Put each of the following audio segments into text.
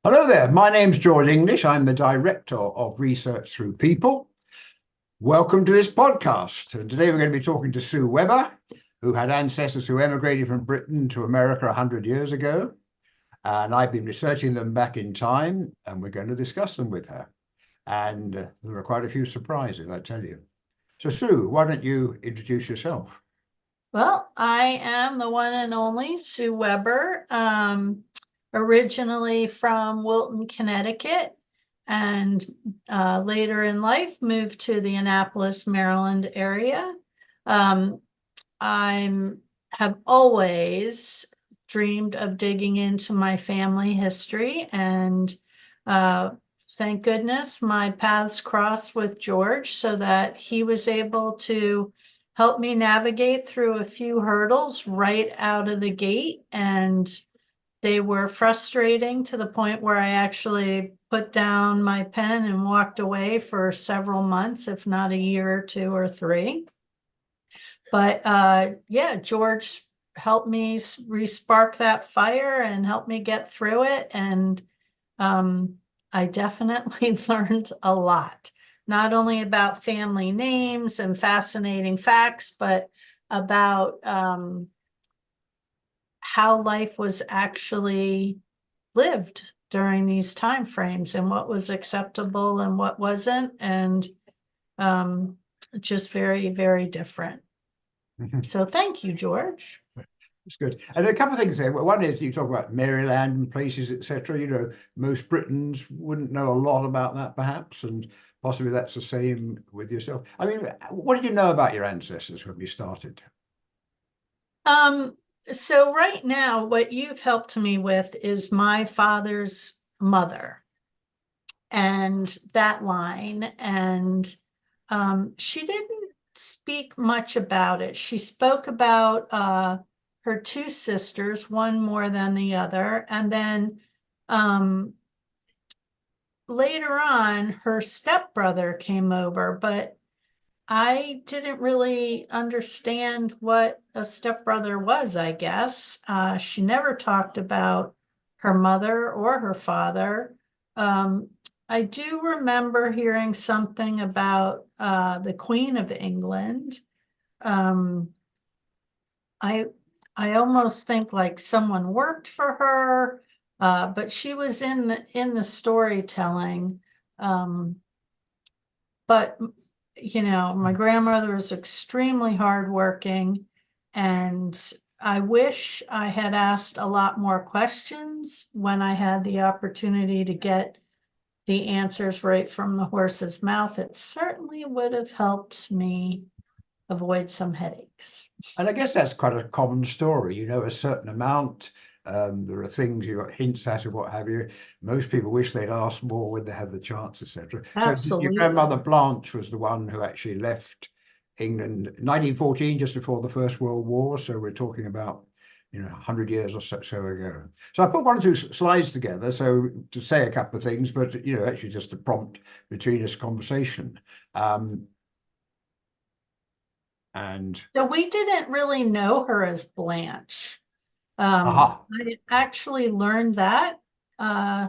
Hello there, my name's George English. I'm the Director of Research Through People. Welcome to this podcast. And today we're going to be talking to Sue Webber, who had ancestors who emigrated from Britain to America 100 years ago. And I've been researching them back in time, and we're going to discuss them with her. And there are quite a few surprises, I tell you. So Sue, why don't you introduce yourself? Well, I am the one and only Sue Webber, originally from Wilton, Connecticut, and later in life moved to the Annapolis, Maryland area. Um, I have always dreamed of digging into my family history, and uh, thank goodness my paths crossed with George so that he was able to help me navigate through a few hurdles right out of the gate. And they were frustrating to the point where I actually put down my pen and walked away for several months, if not a year or two or three. But yeah, George helped me re-spark that fire and help me get through it. And I definitely learned a lot, not only about family names and fascinating facts, but about how life was actually lived during these time frames and what was acceptable and what wasn't, and just very, very different. So thank you, George. It's good. And a couple of things there. One is you talk about Maryland and places, etc. You know, most Britons wouldn't know a lot about that, perhaps, and possibly that's the same with yourself. I mean, what did you know about your ancestors when you started? So right now, what you've helped me with is my father's mother and that line. And she didn't speak much about it. She spoke about her two sisters, one more than the other. And then later on, her stepbrother came over, but I didn't really understand what a stepbrother was, I guess. She never talked about her mother or her father. Um, I do remember hearing something about the Queen of England. Um, I I almost think like someone worked for her, but she was in the storytelling. Um, but my grandmother was extremely hardworking, and I wish I had asked a lot more questions when I had the opportunity to get the answers right from the horse's mouth. It certainly would have helped me avoid some headaches. And I guess that's quite a common story. You know, a certain amount. There are things you got hints at or what have you. Most people wish they'd asked more when they had the chance, etc. So your Absolutely. grandmother Blanche was the one who actually left England 1914, just before the First World War. So we're talking about 100 years or so ago. So I put one or two slides together so to say a couple of things, but actually just a prompt between us conversation. Um, and So we didn't really know her as Blanche. aha, I actually learned that. Uh,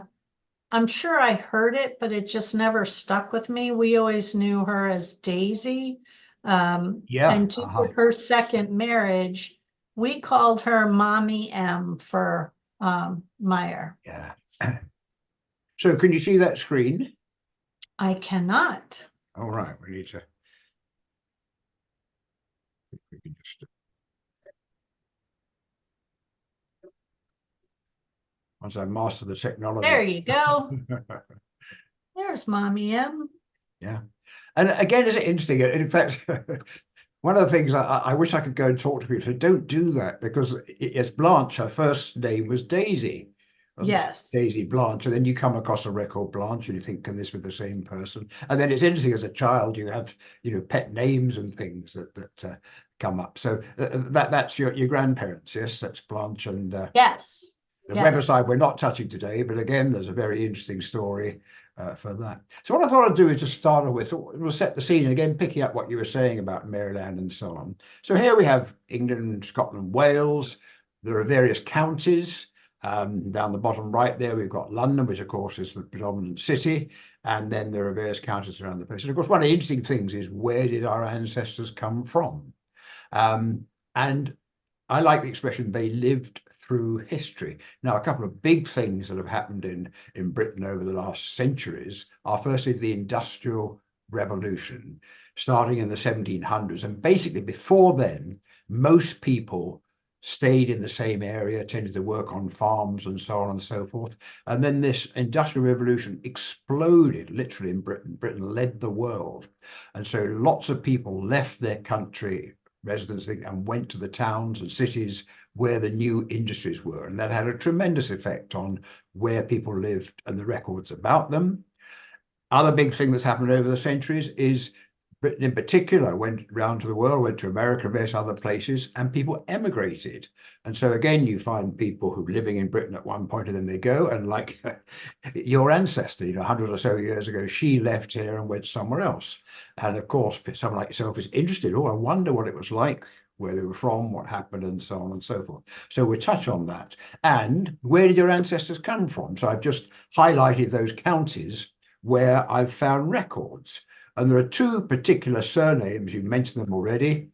I'm sure I heard it, but it just never stuck with me. We always knew her as Daisy. yeah, And due aha, to her second marriage, we called her Mommy M for Meyer. yeah. So can you see that screen? I cannot. All right, we need to. We can just once I master the There technology. you go. There's Mommy M. Yeah, and again, is it interesting? In fact, one of the things I wish I could go and talk to people. So don't do that because it's Blanche. Her first name was Daisy, wasn't it? Yes. Daisy Blanche, and then you come across a record Blanche, and you think, can this be the same person? And then it's interesting as a child, you have pet names and things that come up. So that's your grandparents, yes, that's Blanche and Yes. the Yes. website we're not touching today, but again, there's a very interesting story for that. So what I thought I'd do is just start off with, we'll set the scene again, picking up what you were saying about Maryland and so on. So here we have England, Scotland, Wales. There are various counties. Down the bottom right there, we've got London, which of course is the predominant city. And then there are various counties around the place. And of course, one of the interesting things is, where did our ancestors come from? And I like the expression, they lived through history. Now, a couple of big things that have happened in Britain over the last centuries are firstly the Industrial Revolution, starting in the 1700s. And basically before then, most people stayed in the same area, tended to work on farms and so on and so forth. And then this Industrial Revolution exploded literally in Britain. Britain led the world. And so lots of people left their country residency and went to the towns and cities where the new industries were. And that had a tremendous effect on where people lived and the records about them. Other big thing that's happened over the centuries is Britain in particular went round to the world, went to America and various other places, and people emigrated. And so again, you find people who were living in Britain at one point and then they go, and like your ancestor, 100 or so years ago, she left here and went somewhere else. And of course, someone like yourself is interested. Oh, I wonder what it was like, where they were from, what happened, and so on and so forth. So we'll touch on that. And where did your ancestors come from? So I've just highlighted those counties where I've found records. And there are two particular surnames, you mentioned them already,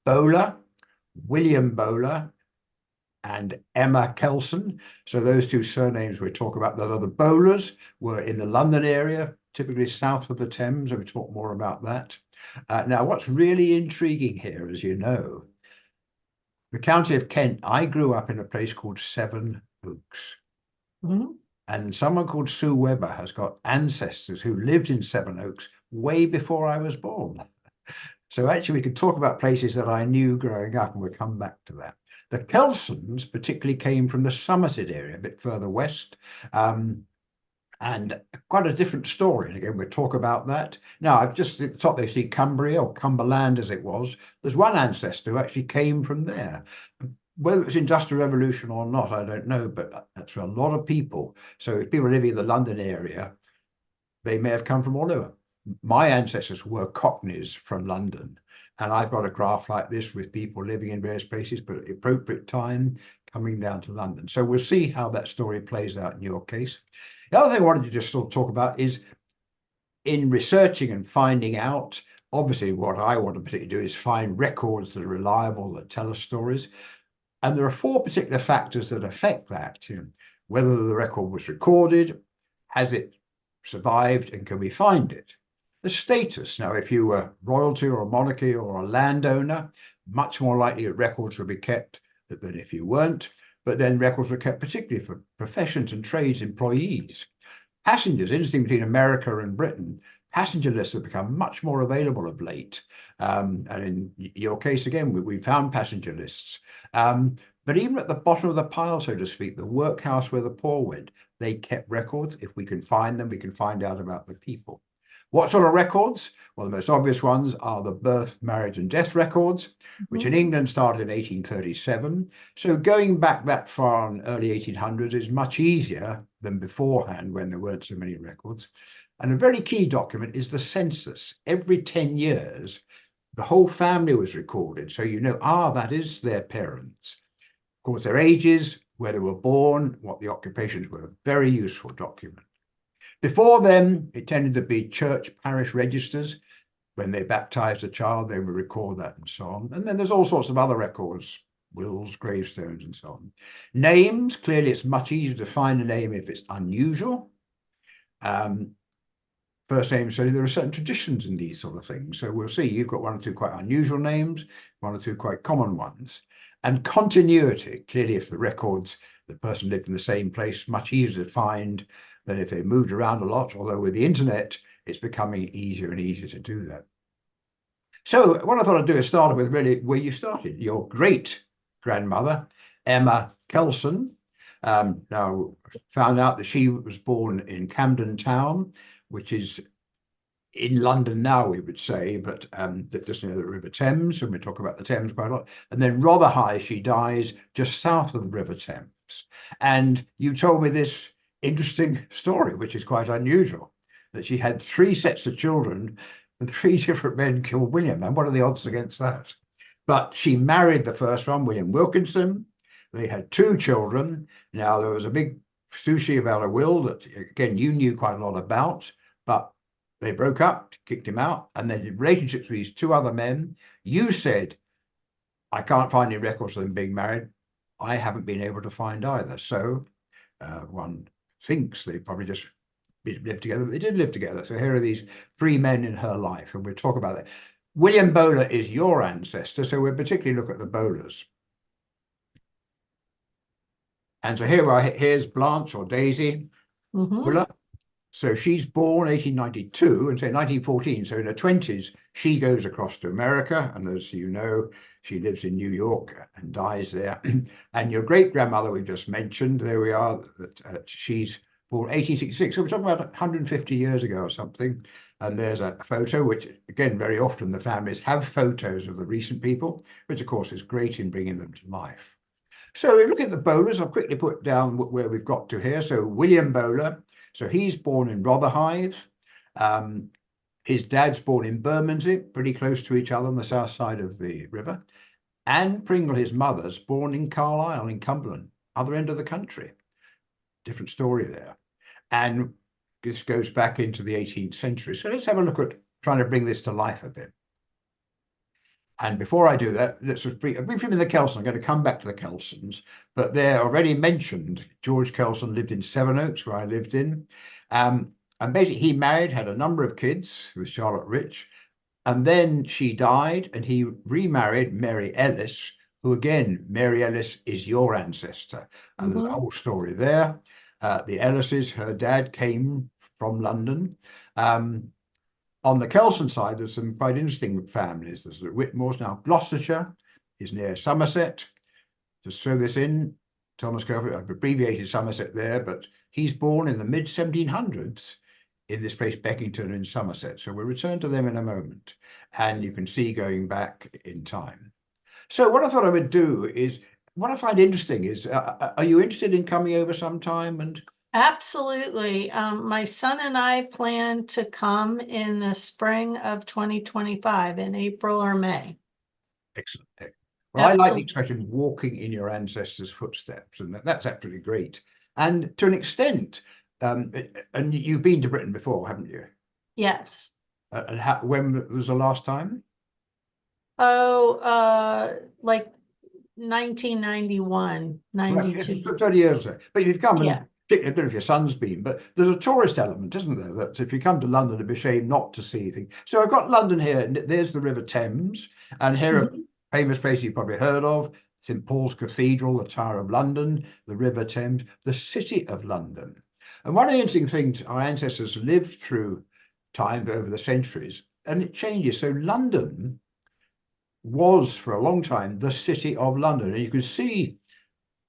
Bowler, William Bowler, and Emma Kelson. So those two surnames we talk about. The Bowlers were in the London area, typically south of the Thames, and we talk more about that. Now, what's really intriguing here, as you know, the county of Kent, I grew up in a place called Sevenoaks. Mm-hmm. And someone called Sue Webber has got ancestors who lived in Sevenoaks way before I was born. So actually, we could talk about places that I knew growing up, and we'll come back to that. The Kelsons particularly came from the Somerset area, a bit further west, and quite a different story. And again, we'll talk about that. Now, I've just at the top there, see Cumbria, or Cumberland as it was. There's one ancestor who actually came from there. Whether it's Industrial Revolution or not, I don't know, but that's a lot of people. So if people living in the London area, they may have come from all over. My ancestors were Cockneys from London, and I've got a graph like this with people living in various places, but at the appropriate time coming down to London. So we'll see how that story plays out in your case. The other thing I wanted to just sort of talk about is, in researching and finding out, obviously what I want to particularly do is find records that are reliable, that tell us stories. And there are four particular factors that affect that. Whether the record was recorded, has it survived, and can we find it? The status. Now, if you were royalty or a monarchy or a landowner, much more likely that records would be kept than if you weren't. But then records were kept particularly for professions and trades employees. Passengers, interesting between America and Britain, passenger lists have become much more available of late. And in your case, again, we found passenger lists. But even at the bottom of the pile, so to speak, the workhouse where the poor went, they kept records. If we can find them, we can find out about the people. What sort of records? Well, the most obvious ones are the birth, marriage, and death records, which in England started in 1837. So going back that far in early 1800s is much easier than beforehand, when there weren't so many records. And a very key document is the census. Every 10 years, the whole family was recorded. So you know, that is their parents. Of course, their ages, where they were born, what the occupations were, a very useful document. Before then, it tended to be church parish registers. When they baptized a child, they would record that and so on. And then there's all sorts of other records, wills, gravestones, and so on. Names, clearly it's much easier to find a name if it's unusual. First name, so there are certain traditions in these sort of things. So we'll see, you've got one or two quite unusual names, one or two quite common ones. And continuity, clearly if the records, the person lived in the same place, much easier to find than if they moved around a lot, although with the internet, it's becoming easier and easier to do that. So what I thought I'd do is start with really where you started. Your great-grandmother, Emma Kelson, now found out that she was born in Camden Town, which is in London now, we would say, but just near the River Thames, and we talk about the Thames quite a lot. And then Rotherhithe, she dies just south of the River Thames. And you told me this interesting story, which is quite unusual, that she had 3 sets of children and 3 different men killed William. And what are the odds against that? But she married the first one, William Wilkinson, They had 2 children. Now, there was a big sushi about a will that, again, you knew quite a lot about, but they broke up, kicked him out, and then in relationships with these 2 other men. You said, I can't find any records of them being married. I haven't been able to find either. So one thinks they probably just lived together, but they did live together. So here are these 3 men in her life, and we'll talk about that. William Bowler is your ancestor, so we'll particularly look at the Bowlers. And so here's Blanche or Daisy Bowler. So she's born 1892, and so 1914, so in her 20s, she goes across to America. And as you know, she lives in New York and dies there. And your great-grandmother, we just mentioned, there we are, that she's born 1866. So we're talking about 150 years ago or something. And there's a photo, which, again, very often the families have photos of the recent people, which, of course, is great in bringing them to life. So we look at the Bowlers. I'll quickly put down where we've got to here. So William Bowler. So he's born in Rotherhithe. His dad's born in Bermondsey, pretty close to each other on the south side of the river. Anne Pringle, his mother's, born in Carlisle in Cumberland, other end of the country. Different story there. And this goes back into the 18th century. So let's have a look at trying to bring this to life a bit. And before I do that, let's briefly in the Kelson. I'm going to come back to the Kelsons, but they're already mentioned. George Kelson lived in Sevenoaks, where I lived in. And basically, he married, had a number of kids with Charlotte Rich. And then she died, and he remarried Mary Ellis, who, again, Mary Ellis is your ancestor. And there's a whole story there. The Ellises, her dad came from London. On the Kelson side, there's some quite interesting families. There's the Whitmores. Now, Gloucestershire is near Somerset. To throw this in, Thomas Kirkwood, I've abbreviated Somerset there, but he's born in the mid-1700s in this place, Beckington in Somerset. So we'll return to them in a moment. And you can see going back in time. So what I thought I would do is, what I find interesting is, are you interested in coming over sometime and Absolutely. My son and I plan to come in the spring of 2025 in April or May. Excellent. Well, I like the Absolutely. expression walking in your ancestors' footsteps, and that's absolutely great. And to an extent, and you've been to Britain before, haven't you? Yes. And when was the last time? Oh, like 1991, Right, 92. 30 years or so. But you've come, and Yeah. particularly, I don't know if your son's been, but there's a tourist element, isn't there? That if you come to London, it'd be a shame not to see things. So I've got London here, and there's the River Thames, and here are famous places you've probably heard of: St. Paul's Cathedral, the Tower of London, the River Thames, the City of London. And one of the interesting things, our ancestors lived through time over the centuries, and it changes. So London was, for a long time, the City of London. And you can see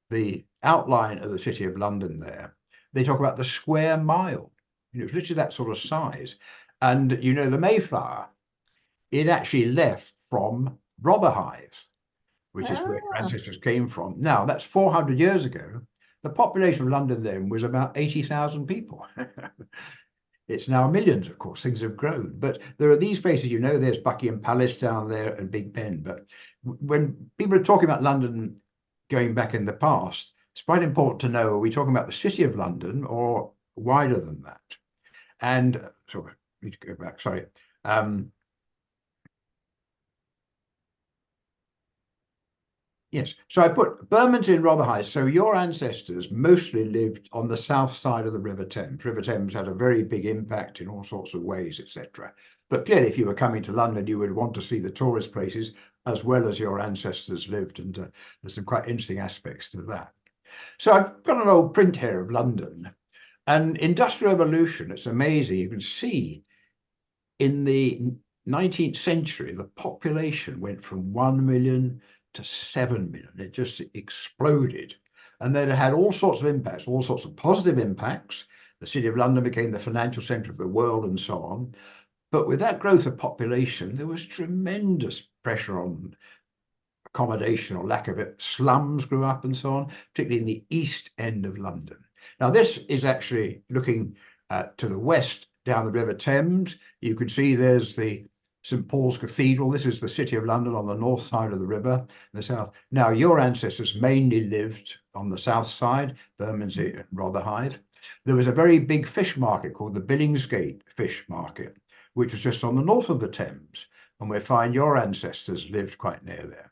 the outline of the City of London there. They talk about the square mile. It's literally that sort of size. And, the Mayflower, it actually left from Rotherhithe, which is where our ancestors came from. Now, that's 400 years ago. The population of London then was about 80,000 people. It's now millions, of course. Things have grown. But there are these places, there's Buckingham Palace down there and Big Ben. But when people are talking about London going back in the past, it's quite important to know, are we talking about the City of London or wider than that? And sorry, I need to go back, sorry. Yes, so I put Bermondsey and Rotherhithe. So your ancestors mostly lived on the south side of the River Thames. River Thames had a very big impact in all sorts of ways, etc. But clearly, if you were coming to London, you would want to see the tourist places as well as your ancestors lived. And there's some quite interesting aspects to that. So I've got an old print here of London. And Industrial Revolution, it's amazing. You can see in the 19th century, the population went from 1 million to 7 million. It just exploded. And then it had all sorts of impacts, all sorts of positive impacts. The City of London became the financial centre of the world and so on. But with that growth of population, there was tremendous pressure on accommodation or lack of it. Slums grew up and so on, particularly in the east end of London. Now, this is actually looking to the west down the River Thames. You can see there's the St. Paul's Cathedral. This is the City of London on the north side of the river, the south. Now, your ancestors mainly lived on the south side, Bermondsey and Rotherhithe. There was a very big fish market called the Billingsgate Fish Market, which was just on the north of the Thames, and we find your ancestors lived quite near there.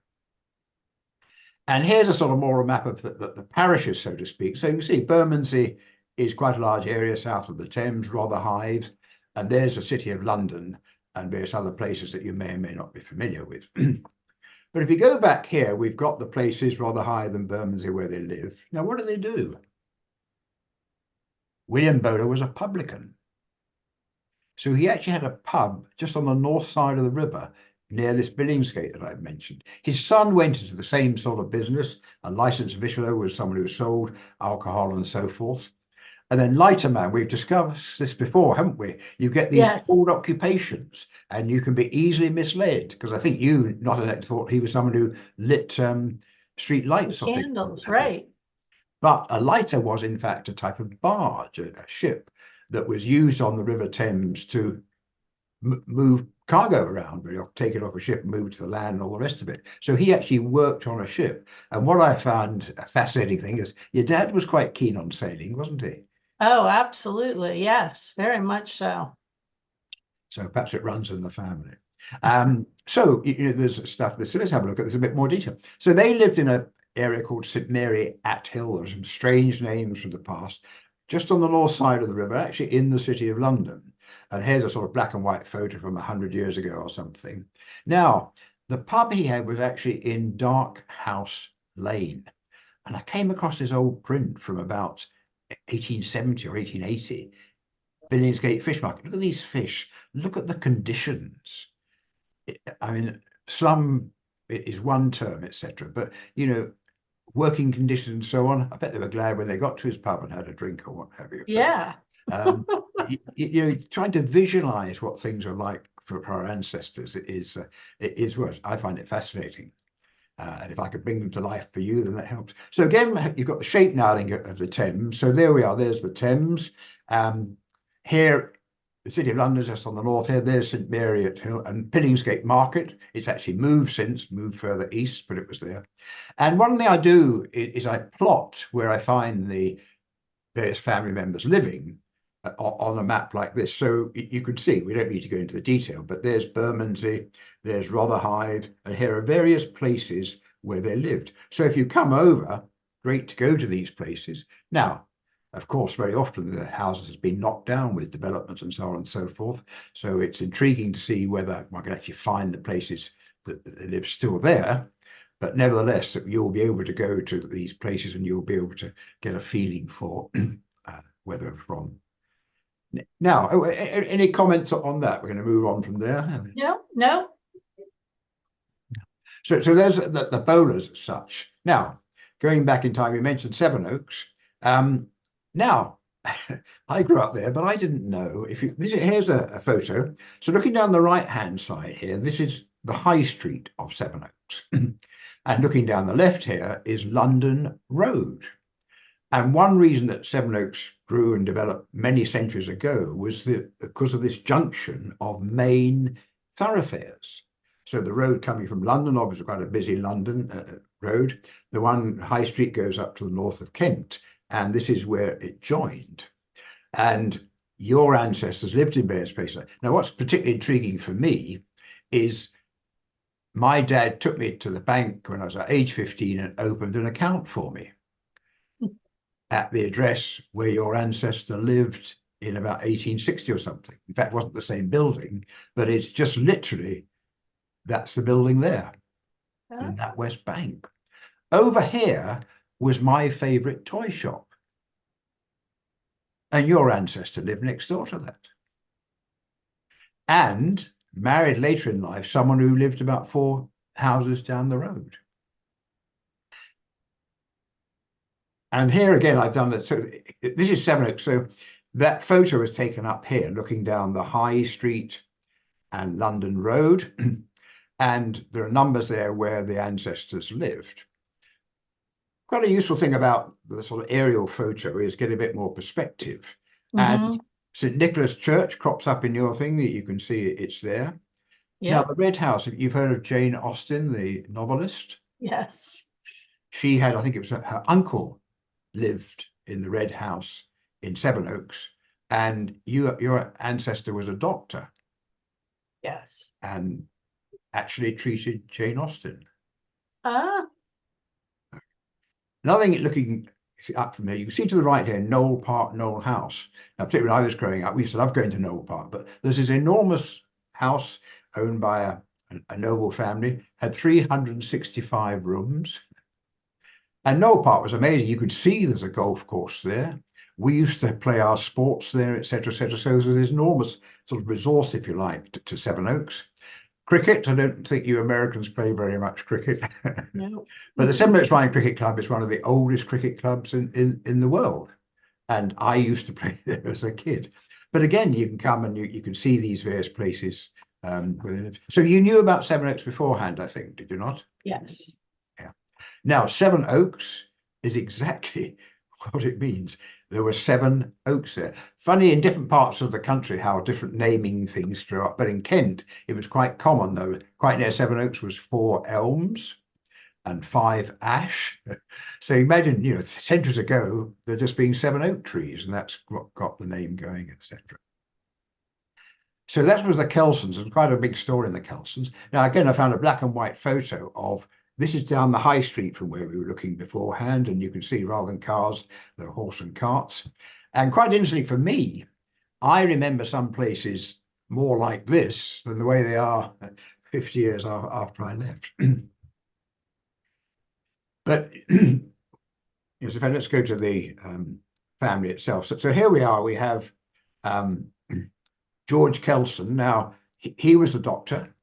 And here's a sort of more a map of the parishes, so to speak. So you can see Bermondsey is quite a large area south of the Thames, Rotherhithe, and there's the City of London and various other places that you may or may not be familiar with. But if you go back here, we've got the places, Rotherhithe and Bermondsey, where they live. Now, what do? William Bowler was a publican. So he actually had a pub just on the north side of the river near this Billingsgate that I've mentioned. His son went into the same sort of business. A licensed victualler was someone who sold alcohol and so forth. And then lighterman, we've discussed this before, haven't we? You get these old occupations and you can be easily misled, because I think you, not Annette, thought he was someone who lit street lights. Or candles, right. But a lighter was in fact a type of barge, a ship that was used on the River Thames to move cargo around, really, take it off a ship and move it to the land and all the rest of it. So he actually worked on a ship. And what I found a fascinating thing is your dad was quite keen on sailing, wasn't he? Oh, absolutely. Yes, very much so. So perhaps it runs in the family. So there's stuff. So let's have a look at this a bit more detail. So they lived in an area called St Mary at Hill. There's some strange names from the past, just on the north side of the river, actually in the City of London. And here's a sort of black and white photo from 100 years ago or something. Now, the pub he had was actually in Dark House Lane. And I came across this old print from about 1870 or 1880, Billingsgate Fish Market. Look at these fish. Look at the conditions. I mean, slum is one term, etc. But, working conditions and so on. I bet they were glad when they got to his pub and had a drink or what have you. Yeah. Trying to visualize what things are like for our ancestors is what I find it fascinating. And if I could bring them to life for you, then that helps. So again, you've got the shape narrowing of the Thames. So there we are. There's the Thames. Here, the City of London is just on the north here. There's St Mary at Hill and Billingsgate Market. It's actually moved further east, but it was there. And one thing I do is I plot where I find the various family members living on a map like this. So you could see, we don't need to go into the detail, but there's Bermondsey, there's Rotherhithe, and here are various places where they lived. So if you come over, great to go to these places. Now, of course, very often the houses has been knocked down with developments and so on and so forth. So it's intriguing to see whether one can actually find the places that they live still there. But nevertheless, that you'll be able to go to these places and you'll be able to get a feeling for where they're from. Now, any comments on that? We're going to move on from there. No. So there's the bowlers as such. Now, going back in time, you mentioned Sevenoaks. Now, I grew up there, but I didn't know. If you visit, here's a photo. So looking down the right-hand side here, this is the High Street of Sevenoaks. And looking down the left here is London Road. And one reason that Sevenoaks grew and developed many centuries ago was because of this junction of main thoroughfares. So the road coming from London, obviously quite a busy London road. The one High Street goes up to the north of Kent, and this is where it joined. And your ancestors lived in various places. Now, what's particularly intriguing for me is my dad took me to the bank when I was at age 15 and opened an account for me at the address where your ancestor lived in about 1860 or something. In fact, it wasn't the same building, but it's just literally, that's the building there in that West Bank. Over here was my favorite toy shop. And your ancestor lived next door to that. And married later in life someone who lived about 4 houses down the road. And here again, I've done that. So this is Sevenoaks. So that photo was taken up here, looking down the High Street and London Road. And there are numbers there where the ancestors lived. Quite a useful thing about the sort of aerial photo is get a bit more perspective. And St Nicholas Church crops up in your thing, that you can see it's there. Now, Yeah. the Red House, you've heard of Jane Austen, the novelist. Yes. She had, I think it was her uncle lived in the Red House in Sevenoaks, and your ancestor was a doctor Yes. and actually treated Jane Austen. Ah, Another thing, looking up from there, you can see to the right here, Knowle Park, Knowle House. Now, particularly when I was growing up, we used to love going to Knowle Park, but there's this enormous house owned by a noble family, had 365 rooms. And Knowle Park was amazing. You could see there's a golf course there. We used to play our sports there, etc., etc. So there's this enormous sort of resource, if you like, to Sevenoaks. Cricket, I don't think you Americans play very much cricket. no. But the Sevenoaks Rhine Cricket Club is one of the oldest cricket clubs in the world. And I used to play there as a kid. But again, you can come and you can see these various places. So you knew about Sevenoaks beforehand, I think, did you not? Yes. Yeah. Now, Sevenoaks is exactly what it means. There were 7 oaks there. Funny in different parts of the country how different naming things grew up. But in Kent, it was quite common, though. Quite near Sevenoaks was 4 elms and 5 ash. So imagine, centuries ago, there just being 7 oak trees, and that's what got the name going, etc. So that was the Kelsons, and quite a big story in the Kelsons. Now, again, I found a black and white photo of this is down the high street from where we were looking beforehand, and you can see rather than cars, there are horse and carts. And quite interestingly for me, I remember some places more like this than the way they are 50 years after I left. But so let's go to the family itself. So here we are. We have George Kelson. Now, he was a doctor.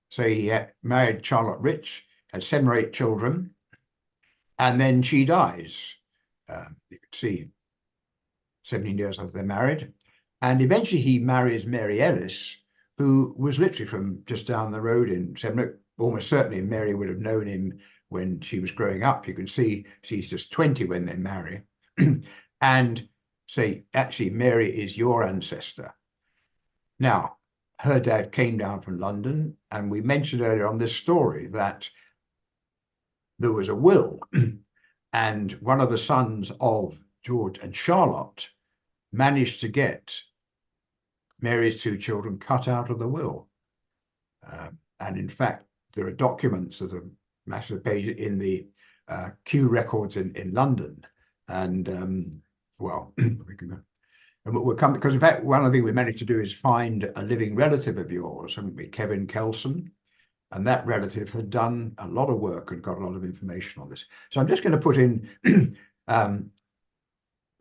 So he married Charlotte Rich, had 7 or 8 children, and then she dies. You can see 17 years after they're married. And eventually he marries Mary Ellis, who was literally from just down the road in Sevenoaks. Almost certainly Mary would have known him when she was growing up. You can see she's just 20 when they marry. And say, actually, Mary is your ancestor. Now, her dad came down from London, and we mentioned earlier on this story that there was a will, and one of the sons of George and Charlotte managed to get Mary's 2 children cut out of the will. And in fact, there are documents of a massive page in the Kew records in London. And well, we can go. And we'll come, because in fact, one of the things we managed to do is find a living relative of yours, haven't we, Kevin Kelson? And that relative had done a lot of work and got a lot of information on this. So I'm just going to put in the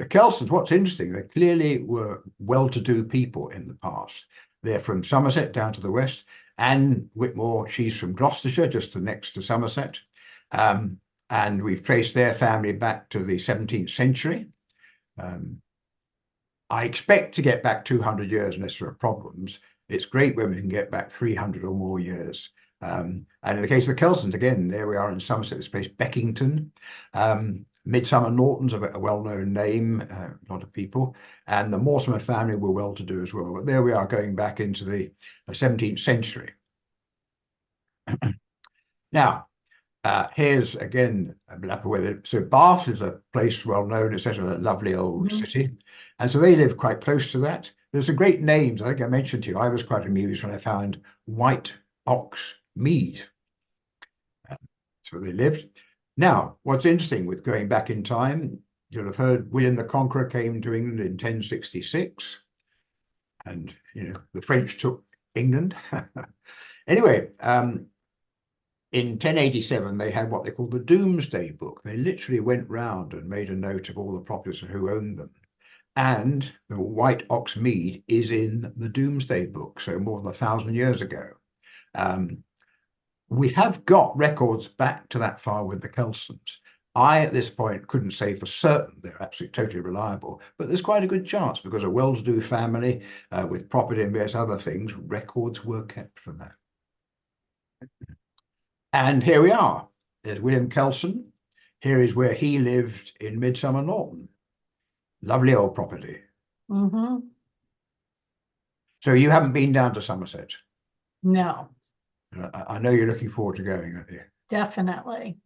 Kelsons. What's interesting, they clearly were well-to-do people in the past. They're from Somerset down to the west. Anne Whitmore, she's from Gloucestershire, just next to Somerset. And we've traced their family back to the 17th century. I expect to get back 200 years unless there are problems. It's great when we can get back 300 or more years. And in the case of the Kelsons, again, there we are in Somerset, this place, Beckington. Midsummer Norton's a well-known name, a lot of people. And the Mortimer family were well-to-do as well. But there we are going back into the 17th century. Now, here's again a map of where so Bath is a place well known, etc., a lovely old city, and so they live quite close to that. There's some great names. I think I mentioned to you. I was quite amused when I found White Ox Mead. That's where they lived. Now, what's interesting with going back in time, you'll have heard William the Conqueror came to England in 1066, and the French took England. Anyway. In 1087, they had what they called the Domesday Book. They literally went round and made a note of all the properties and who owned them. And the White Ox Mead is in the Domesday Book, so more than 1,000 years ago. We have got records back to that far with the Kelsons. I, at this point, couldn't say for certain they're absolutely totally reliable, but there's quite a good chance because a well-to-do family with property and various other things, records were kept for that. And here we are. There's William Kelson. Here is where he lived in Midsummer Norton. Lovely old property. Mm-hmm. So you haven't been down to Somerset? No. I know you're looking forward to going, aren't you? Definitely.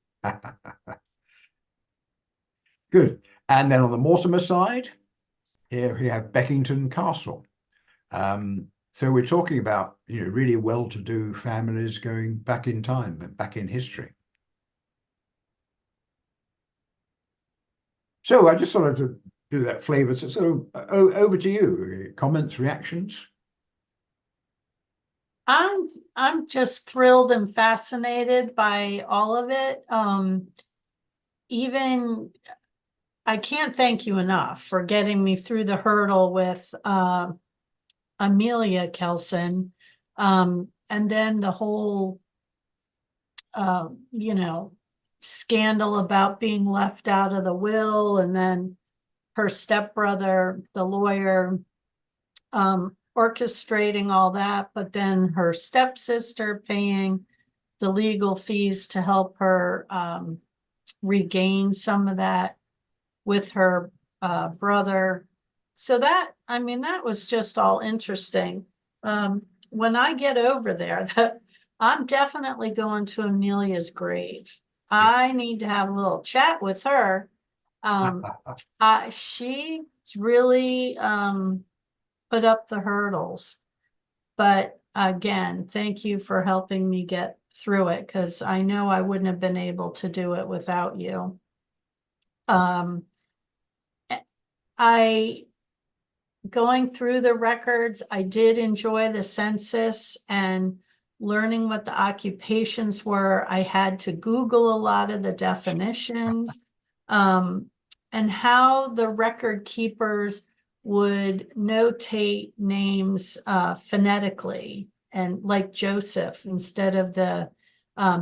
Good. And then on the Mortimer side, here we have Beckington Castle. So we're talking about, really well-to-do families going back in time, but back in history. So I just wanted to do that flavor. So over to you. Comments, reactions? I'm just thrilled and fascinated by all of it. Even I can't thank you enough for getting me through the hurdle with Amelia Kelson. And then the whole scandal about being left out of the will, and then her stepbrother, the lawyer, orchestrating all that, but then her stepsister paying the legal fees to help her regain some of that with her brother. So that was just all interesting. When I get over there, that I'm definitely going to Amelia's grave. I need to have a little chat with her. She really put up the hurdles. But again, thank you for helping me get through it, because I know I wouldn't have been able to do it without you. Going through the records, I did enjoy the census and learning what the occupations were. I had to Google a lot of the definitions, and how the record keepers would notate names phonetically, and like Joseph, instead of the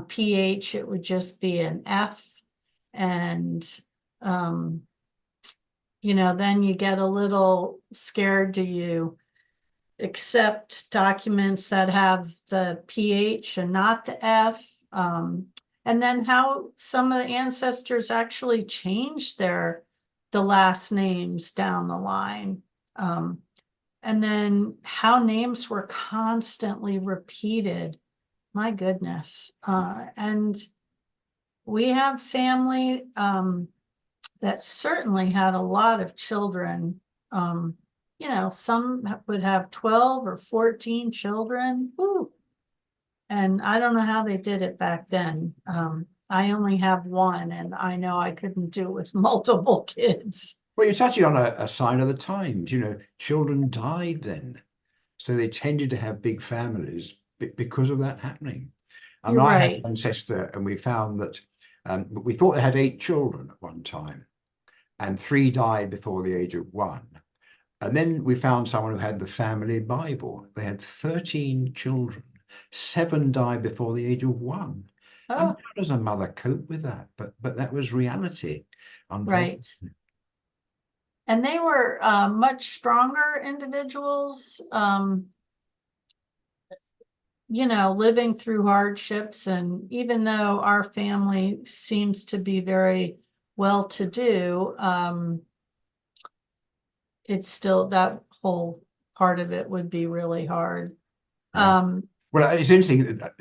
PH, it would just be an F. And then you get a little scared. Do you accept documents that have the PH and not the F? And then how some of the ancestors actually changed the last names down the line. And then how names were constantly repeated. My goodness. And we have family that certainly had a lot of children. Some would have 12 or 14 children. Woo. And I don't know how they did it back then. I only have one, and I know I couldn't do it with multiple kids. Well, you're touching on a sign of the times. Children died then, so they tended to have big families because of that happening. I You're mean, I had right. an ancestor, and we found that we thought they had 8 children at one time, and 3 died before the age of 1. And then we found someone who had the family Bible. They had 13 children. 7 died before the age of 1. I mean, Oh, how does a mother cope with that? But that was reality, right. unfortunately. And they were much stronger individuals, living through hardships. And even though our family seems to be very well-to-do, it's still, that whole part of it would be really hard. Yeah. Well, it's interesting that,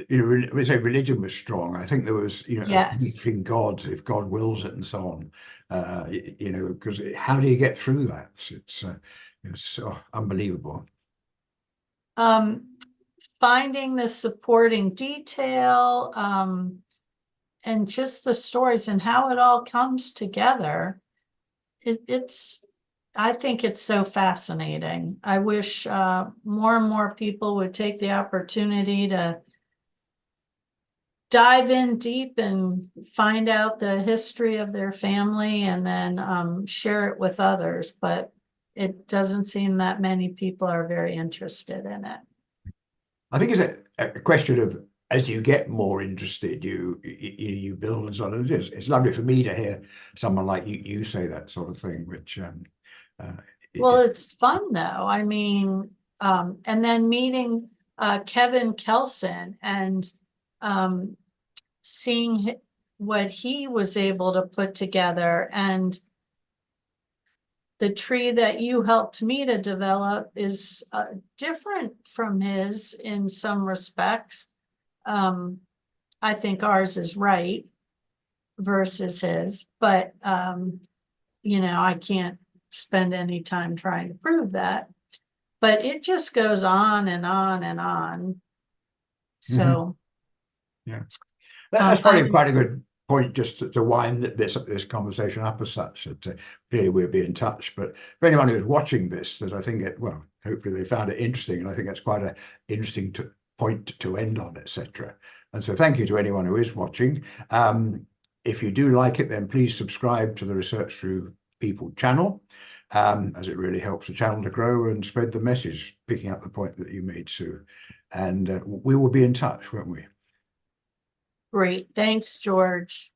we say religion was strong. I think there was, a belief Yes. in God, if God wills it, and so on. Because how do you get through that? It's unbelievable. Finding the supporting detail, and just the stories and how it all comes together. I think it's so fascinating. I wish more and more people would take the opportunity to dive in deep and find out the history of their family, and then share it with others. But it doesn't seem that many people are very interested in it. I think it's a question of, as you get more interested, you build and so on. And it's lovely for me to hear someone like you say that sort of thing, which Well, it's fun though. And then meeting Kevin Kelson and seeing what he was able to put together. And the tree that you helped me to develop is different from his in some respects. I think ours is right versus his, but, you know, I can't spend any time trying to prove that. But it just goes on and on and on. So, Yeah. That's I probably quite a good point just to wind this conversation up as such. That clearly we'll be in touch. But for anyone who's watching this, that I think well, hopefully they found it interesting, and I think that's quite an interesting point to end on, etc. And so thank you to anyone who is watching. If you do like it, then please subscribe to the Research Through People channel, as it really helps the channel to grow and spread the message, picking up the point that you made, Sue. And we will be in touch, won't we? great. Thanks, George.